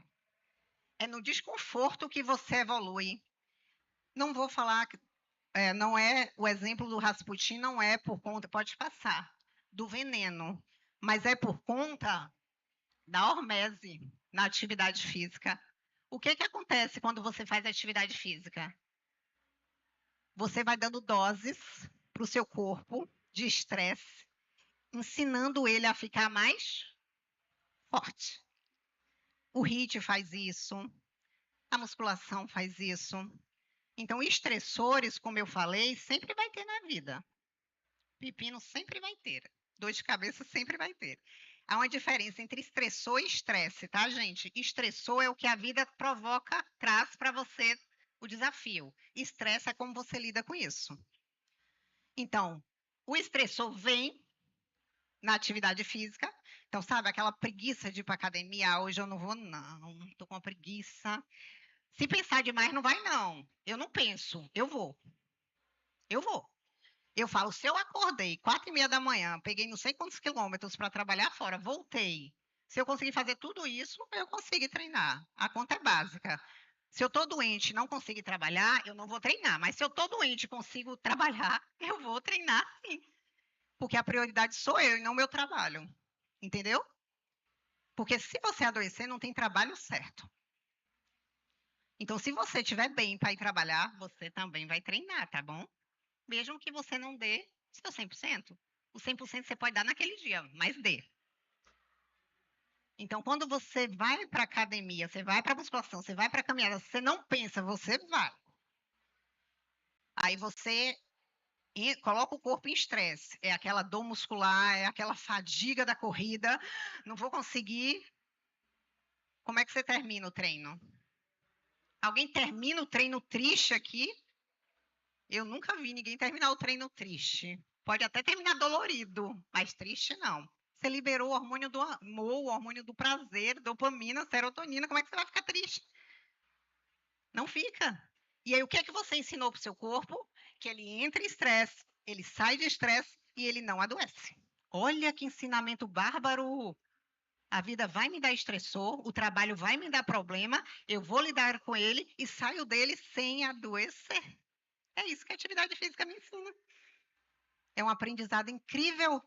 É no desconforto que você evolui. Não vou falar, não é o exemplo do Rasputin, não é por conta, pode passar, do veneno, mas é por conta da hormese na atividade física. O que acontece quando você faz atividade física? Você vai dando doses para o seu corpo de estresse, ensinando ele a ficar mais forte. O HIIT faz isso, a musculação faz isso. Então, estressores, como eu falei, sempre vai ter na vida. Pepino sempre vai ter. Dor de cabeça sempre vai ter. Há uma diferença entre estressor e estresse, tá, gente? Estressor é o que a vida provoca, traz para você o desafio. Estresse é como você lida com isso. Então, o estressor vem na atividade física. Então, sabe, aquela preguiça de ir para academia, hoje eu não vou, não, estou com uma preguiça. Se pensar demais, não vai, não. Eu não penso, eu vou. Eu vou. Eu falo, se eu acordei 4h30 da manhã, peguei não sei quantos quilômetros para trabalhar fora, voltei. Se eu conseguir fazer tudo isso, eu consigo treinar. A conta é básica. Se eu estou doente e não consigo trabalhar, eu não vou treinar. Mas se eu estou doente e consigo trabalhar, eu vou treinar sim. Porque a prioridade sou eu e não meu trabalho. Entendeu? Porque se você adoecer, não tem trabalho certo. Então, se você estiver bem para ir trabalhar, você também vai treinar, tá bom? Mesmo que você não dê seu 100%. O 100% você pode dar naquele dia, mas dê. Então, quando você vai para academia, você vai para musculação, você vai para caminhada, você não pensa, você vai. Aí você coloca o corpo em estresse. É aquela dor muscular, é aquela fadiga da corrida. Não vou conseguir. Como é que você termina o treino? Alguém termina o treino triste aqui? Eu nunca vi ninguém terminar o treino triste. Pode até terminar dolorido, mas triste não. Você liberou o hormônio do amor, o hormônio do prazer, dopamina, serotonina. Como é que você vai ficar triste? Não fica. E aí, o que é que você ensinou para o seu corpo? Que ele entra em estresse, ele sai de estresse e ele não adoece. Olha que ensinamento bárbaro! A vida vai me dar estressor, o trabalho vai me dar problema, eu vou lidar com ele e saio dele sem adoecer. É isso que a atividade física me ensina. É um aprendizado incrível.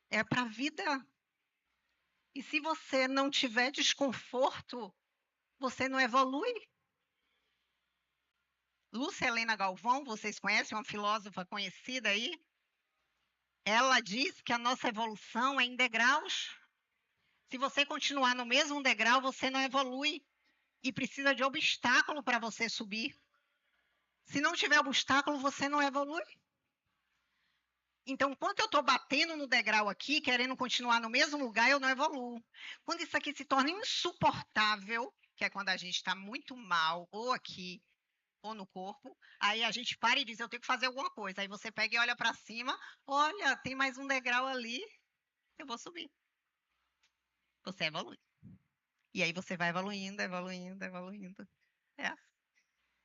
É para a vida. E se você não tiver desconforto, você não evolui. Lúcia Helena Galvão, vocês conhecem, uma filósofa conhecida aí? Ela diz que a nossa evolução é em degraus. Se você continuar no mesmo degrau, você não evolui. E precisa de obstáculo para você subir. Se não tiver obstáculo, você não evolui. Então, enquanto eu estou batendo no degrau aqui, querendo continuar no mesmo lugar, eu não evoluo. Quando isso aqui se torna insuportável, que é quando a gente está muito mal, ou aqui, ou no corpo, aí a gente para e diz, eu tenho que fazer alguma coisa. Aí você pega e olha para cima, olha, tem mais um degrau ali, eu vou subir. Você evolui. E aí você vai evoluindo, evoluindo, evoluindo. É.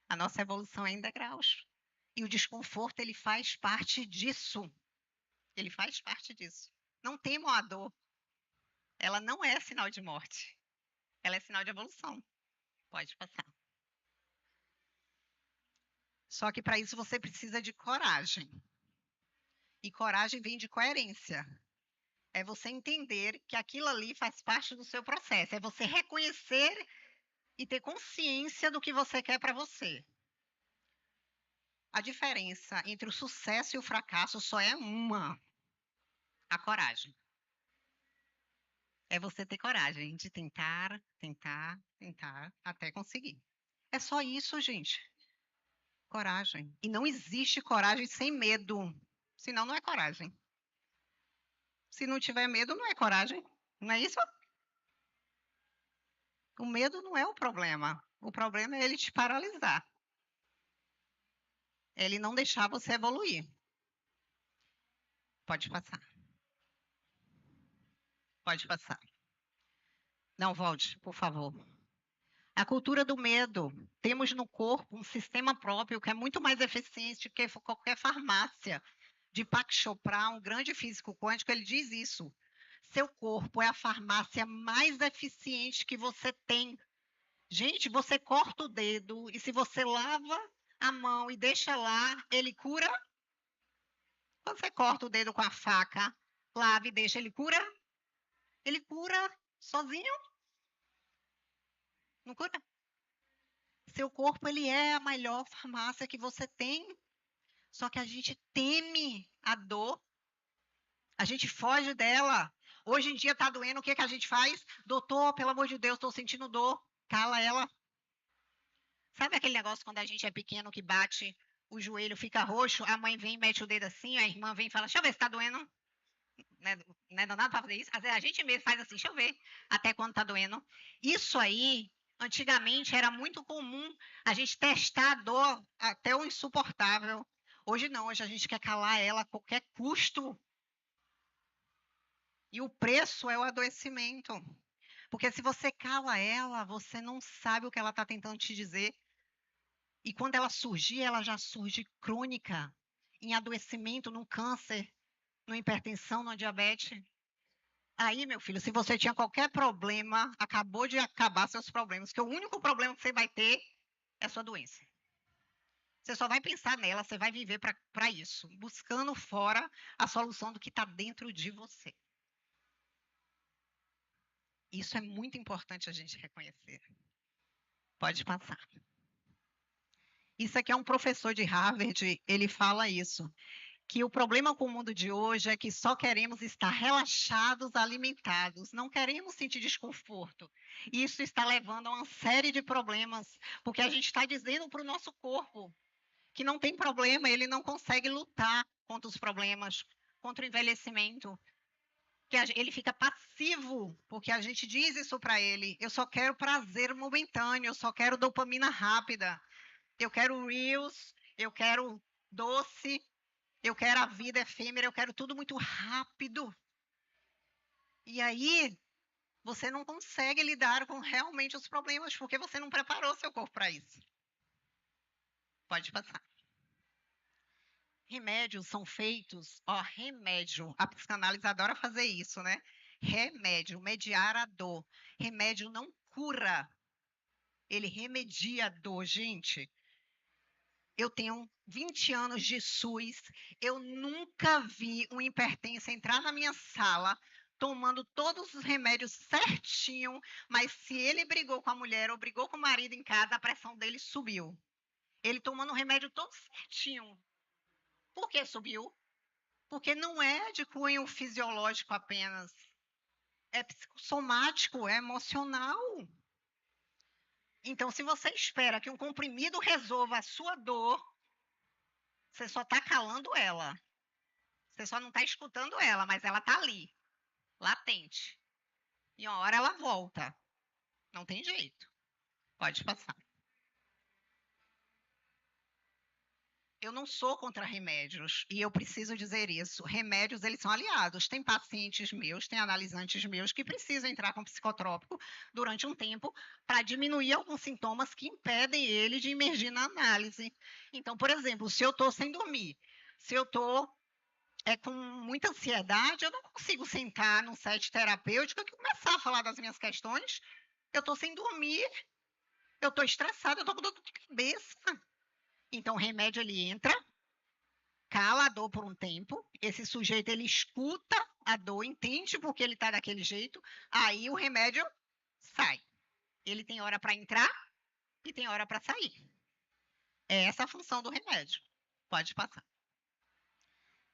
A nossa evolução é em degraus. E o desconforto, ele faz parte disso. Ele faz parte disso. Não temam a dor. Ela não é sinal de morte. Ela é sinal de evolução. Pode passar. Só que para isso você precisa de coragem. E coragem vem de coerência. É você entender que aquilo ali faz parte do seu processo. É você reconhecer e ter consciência do que você quer para você. A diferença entre o sucesso e o fracasso só é uma: a coragem. É você ter coragem de tentar, tentar, tentar até conseguir. É só isso, gente. Coragem. E não existe coragem sem medo. Senão não é coragem. Se não tiver medo, não é coragem. Não é isso? O medo não é o problema. O problema é ele te paralisar. É ele não deixar você evoluir. Pode passar. Pode passar. Não, volte, por favor. A cultura do medo. Temos no corpo um sistema próprio que é muito mais eficiente que qualquer farmácia. Deepak Chopra, um grande físico quântico, ele diz isso. Seu corpo é a farmácia mais eficiente que você tem. Gente, você corta o dedo e se você lava a mão e deixa lá, ele cura? Quando você corta o dedo com a faca, lava e deixa, ele cura? Ele cura sozinho? Não cura? Seu corpo, ele é a melhor farmácia que você tem. Só que a gente teme a dor. A gente foge dela. Hoje em dia tá doendo, o que que a gente faz? Doutor, pelo amor de Deus, estou sentindo dor. Cala ela. Sabe aquele negócio quando a gente é pequeno que bate, o joelho fica roxo, a mãe vem, mete o dedo assim, a irmã vem e fala, deixa eu ver se tá doendo. Não é danado pra fazer isso? Às vezes a gente mesmo faz assim, deixa eu ver até quando tá doendo. Isso aí, antigamente, era muito comum a gente testar a dor até o insuportável. Hoje não, hoje a gente quer calar ela a qualquer custo. E o preço é o adoecimento. Porque se você cala ela, você não sabe o que ela está tentando te dizer. E quando ela surgir, ela já surge crônica, em adoecimento, num câncer, numa hipertensão, numa diabetes. Aí, meu filho, se você tinha qualquer problema, acabou de acabar seus problemas, que o único problema que você vai ter é a sua doença. Você só vai pensar nela, você vai viver para isso, buscando fora a solução do que está dentro de você. Isso é muito importante a gente reconhecer. Pode passar. Isso aqui é um professor de Harvard, ele fala isso, que o problema com o mundo de hoje é que só queremos estar relaxados, alimentados, não queremos sentir desconforto. E isso está levando a uma série de problemas, porque a gente está dizendo para o nosso corpo que não tem problema, ele não consegue lutar contra os problemas, contra o envelhecimento, que ele fica passivo, porque a gente diz isso para ele, eu só quero prazer momentâneo, eu só quero dopamina rápida. Eu quero reels, eu quero doce, eu quero a vida efêmera, eu quero tudo muito rápido. E aí, você não consegue lidar com realmente os problemas, porque você não preparou seu corpo para isso. Pode passar. Remédios são feitos, remédio. A psicanálise adora fazer isso, né? Remédio, mediar a dor. Remédio não cura. Ele remedia a dor, gente. Eu tenho 20 anos de SUS, eu nunca vi um hipertenso entrar na minha sala tomando todos os remédios certinho, mas se ele brigou com a mulher ou brigou com o marido em casa, a pressão dele subiu. Ele tomando o remédio todo certinho. Por que subiu? Porque não é de cunho fisiológico apenas. É psicossomático, é emocional. Então, se você espera que um comprimido resolva a sua dor, você só está calando ela. Você só não está escutando ela, mas ela está ali, latente. E uma hora ela volta. Não tem jeito. Pode passar. Eu não sou contra remédios e eu preciso dizer isso. Remédios, eles são aliados. Tem pacientes meus, tem analisantes meus que precisam entrar com psicotrópico durante um tempo para diminuir alguns sintomas que impedem ele de emergir na análise. Então, por exemplo, se eu estou sem dormir, se eu estou é com muita ansiedade, eu não consigo sentar num set terapêutico e começar a falar das minhas questões. Eu estou sem dormir, eu estou estressada, eu estou com dor de cabeça. Então, o remédio, ele entra, cala a dor por um tempo, esse sujeito, ele escuta a dor, entende porque ele está daquele jeito, aí o remédio sai. Ele tem hora para entrar e tem hora para sair. É essa a função do remédio. Pode passar.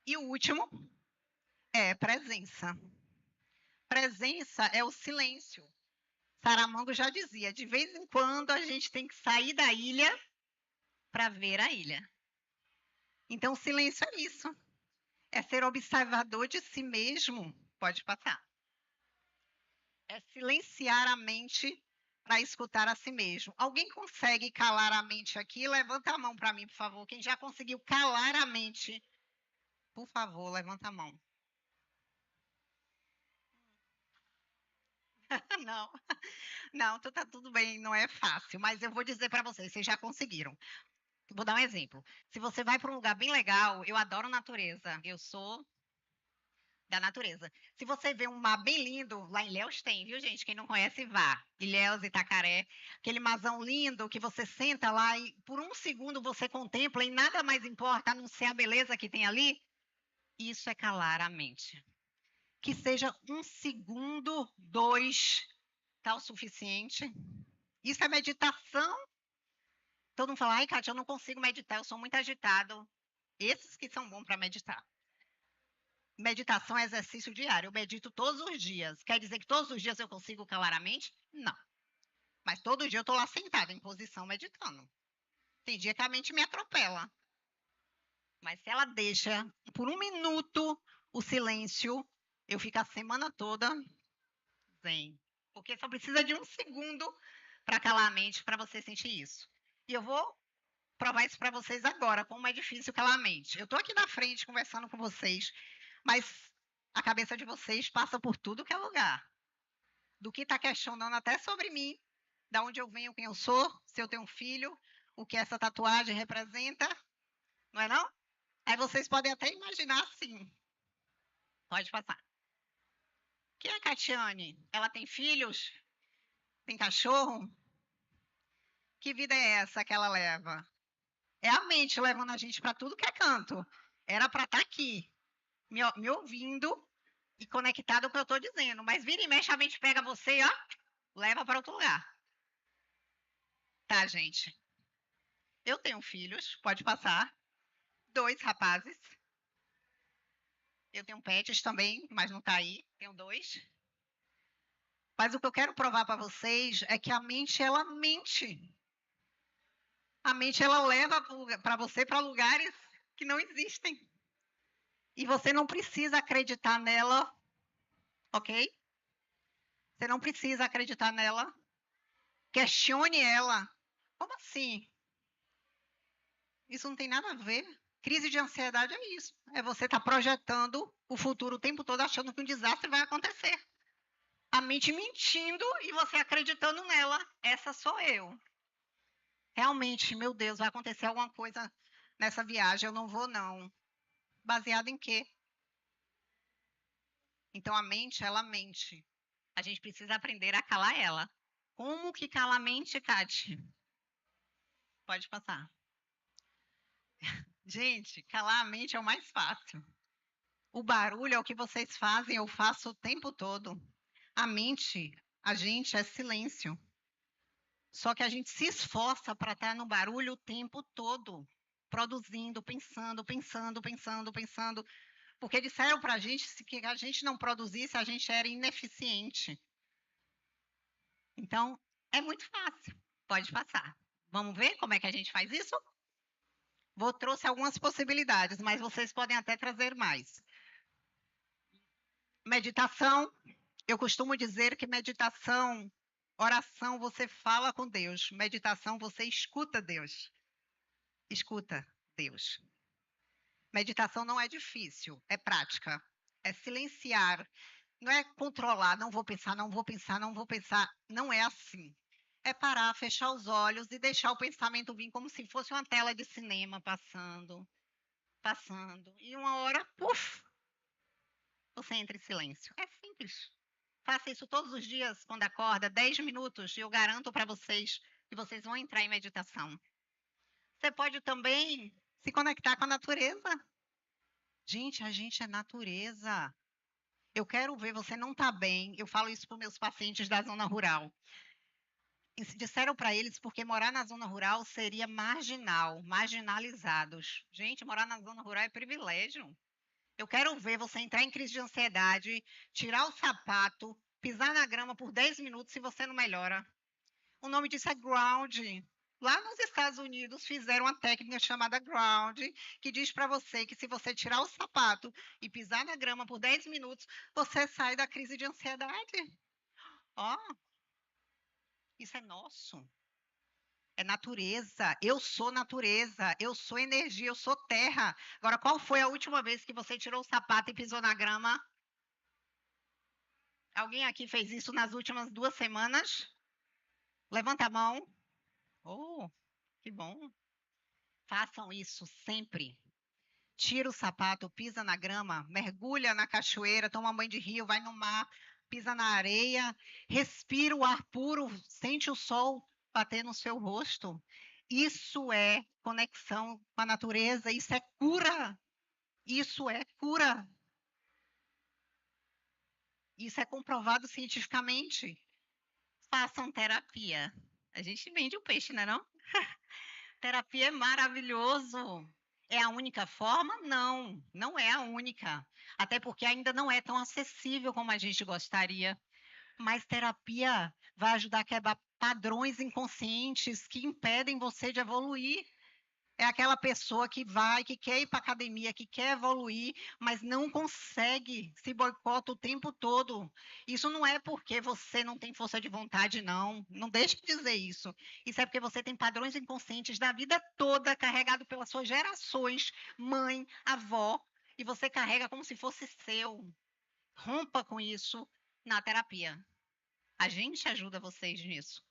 E o último é presença. Presença é o silêncio. Saramago já dizia, de vez em quando a gente tem que sair da ilha para ver a ilha. Então, o silêncio é isso. É ser observador de si mesmo. Pode passar. É silenciar a mente para escutar a si mesmo. Alguém consegue calar a mente aqui? Levanta a mão para mim, por favor. Quem já conseguiu calar a mente, por favor, levanta a mão. Não, não, tá tudo bem, não é fácil, mas eu vou dizer para vocês já conseguiram. Vou dar um exemplo. Se você vai para um lugar bem legal, eu adoro natureza, eu sou da natureza. Se você vê um mar bem lindo, lá em Ilhéus tem, viu, gente? Quem não conhece, vá. Ilhéus, Itacaré, aquele marzão lindo que você senta lá e por um segundo você contempla e nada mais importa a não ser a beleza que tem ali. Isso é calar a mente. Que seja um segundo, 2, tá o suficiente. Isso é meditação. Todo mundo fala, ai, Kátia, eu não consigo meditar, eu sou muito agitado. Esses que são bons para meditar. Meditação é exercício diário. Eu medito todos os dias. Quer dizer que todos os dias eu consigo calar a mente? Não. Mas todo dia eu estou lá sentada, em posição, meditando. Tem dia que a mente me atropela. Mas se ela deixa por um minuto o silêncio, eu fico a semana toda zen. Porque só precisa de um segundo para calar a mente, para você sentir isso. E eu vou provar isso para vocês agora, como é difícil calar a mente. Eu estou aqui na frente conversando com vocês, mas a cabeça de vocês passa por tudo que é lugar. Do que está questionando até sobre mim, da onde eu venho, quem eu sou, se eu tenho um filho, o que essa tatuagem representa, não é não? Aí vocês podem até imaginar assim. Pode passar. Quem é a Catiane? Ela tem filhos? Tem cachorro? Que vida é essa que ela leva? É a mente levando a gente para tudo que é canto. Era para estar aqui, me ouvindo e conectado com o que eu estou dizendo. Mas vira e mexe, a mente pega você e ó, leva para outro lugar. Tá, gente? Eu tenho filhos, pode passar. 2 rapazes. Eu tenho pets também, mas não está aí. Tenho 2. Mas o que eu quero provar para vocês é que a mente, ela mente. A mente, ela leva para você para lugares que não existem. E você não precisa acreditar nela, ok? Você não precisa acreditar nela. Questione ela. Como assim? Isso não tem nada a ver. Crise de ansiedade é isso. É você estar projetando o futuro o tempo todo achando que um desastre vai acontecer. A mente mentindo e você acreditando nela. Essa sou eu. Realmente, meu Deus, vai acontecer alguma coisa nessa viagem. Eu não vou, não. Baseado em quê? Então, a mente, ela mente. A gente precisa aprender a calar ela. Como que cala a mente, Kati? Pode passar. Gente, calar a mente é o mais fácil. O barulho é o que vocês fazem, eu faço o tempo todo. A mente, a gente é silêncio. Só que a gente se esforça para estar no barulho o tempo todo, produzindo, pensando, pensando, pensando, pensando. Porque disseram para a gente que a gente não produzisse, a gente era ineficiente. Então, é muito fácil. Pode passar. Vamos ver como é que a gente faz isso? Trouxe algumas possibilidades, mas vocês podem até trazer mais. Meditação. Eu costumo dizer que meditação, oração, você fala com Deus. Meditação, você escuta Deus. Escuta Deus. Meditação não é difícil, é prática. É silenciar. Não é controlar, não vou pensar, não vou pensar, não vou pensar. Não é assim. É parar, fechar os olhos e deixar o pensamento vir como se fosse uma tela de cinema passando. passando, e uma hora, puf, você entra em silêncio. É simples. Faça isso todos os dias quando acorda, 10 minutos, e eu garanto para vocês que vocês vão entrar em meditação. Você pode também se conectar com a natureza. Gente, a gente é natureza. Eu quero ver você não tá bem. Eu falo isso para os meus pacientes da zona rural. E disseram para eles porque morar na zona rural seria marginal, marginalizados. Gente, morar na zona rural é privilégio. Eu quero ver você entrar em crise de ansiedade, tirar o sapato, pisar na grama por 10 minutos se você não melhora. O nome disso é ground. Lá nos Estados Unidos fizeram uma técnica chamada ground, que diz para você que se você tirar o sapato e pisar na grama por 10 minutos, você sai da crise de ansiedade. Ó, isso é nosso. É natureza. Eu sou energia, eu sou terra. Agora, qual foi a última vez que você tirou o sapato e pisou na grama? Alguém aqui fez isso nas últimas 2 semanas? Levanta a mão. Oh, que bom. Façam isso sempre. Tira o sapato, pisa na grama, mergulha na cachoeira, toma um banho de rio, vai no mar, pisa na areia, respira o ar puro, sente o sol bater no seu rosto. Isso é conexão com a natureza, isso é cura. Isso é cura. Isso é comprovado cientificamente. Façam terapia. A gente vende o peixe, não é não? Terapia é maravilhoso. É a única forma? Não, não é a única. Até porque ainda não é tão acessível como a gente gostaria. Mas terapia vai ajudar a quebrar padrões inconscientes que impedem você de evoluir. É aquela pessoa que vai, que quer ir para academia, que quer evoluir, mas não consegue, se boicota o tempo todo. Isso não é porque você não tem força de vontade, não. Não deixe de dizer isso. Isso é porque você tem padrões inconscientes da vida toda carregado pelas suas gerações, mãe, avó, e você carrega como se fosse seu. Rompa com isso na terapia. A gente ajuda vocês nisso.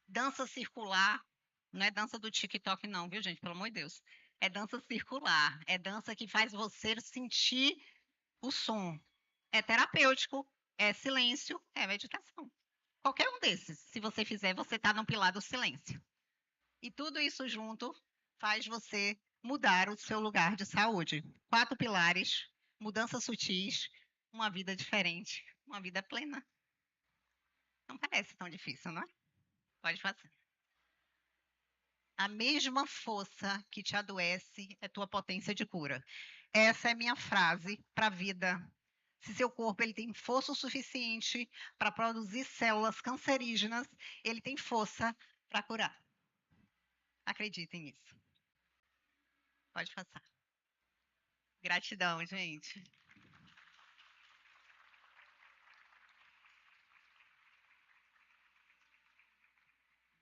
Dança circular, não é dança do TikTok não, viu gente? Pelo amor de Deus. É dança circular, é dança que faz você sentir o som. É terapêutico, é silêncio, é meditação. Qualquer um desses, se você fizer, você está no pilar do silêncio. E tudo isso junto faz você mudar o seu lugar de saúde. 4 pilares, mudanças sutis, uma vida diferente, uma vida plena. Não parece tão difícil, não é? Pode fazer. A mesma força que te adoece é tua potência de cura. Essa é minha frase para a vida. Se seu corpo ele tem força o suficiente para produzir células cancerígenas, ele tem força para curar. Acreditem nisso. Pode passar. Gratidão, gente.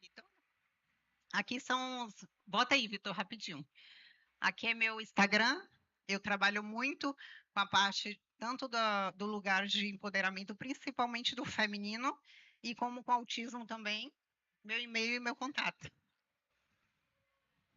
Vitor? Aqui são os... Bota aí, Vitor, rapidinho. Aqui é meu Instagram. Eu trabalho muito com a parte tanto do lugar de empoderamento, principalmente do feminino, e como com autismo também, meu e-mail e meu contato.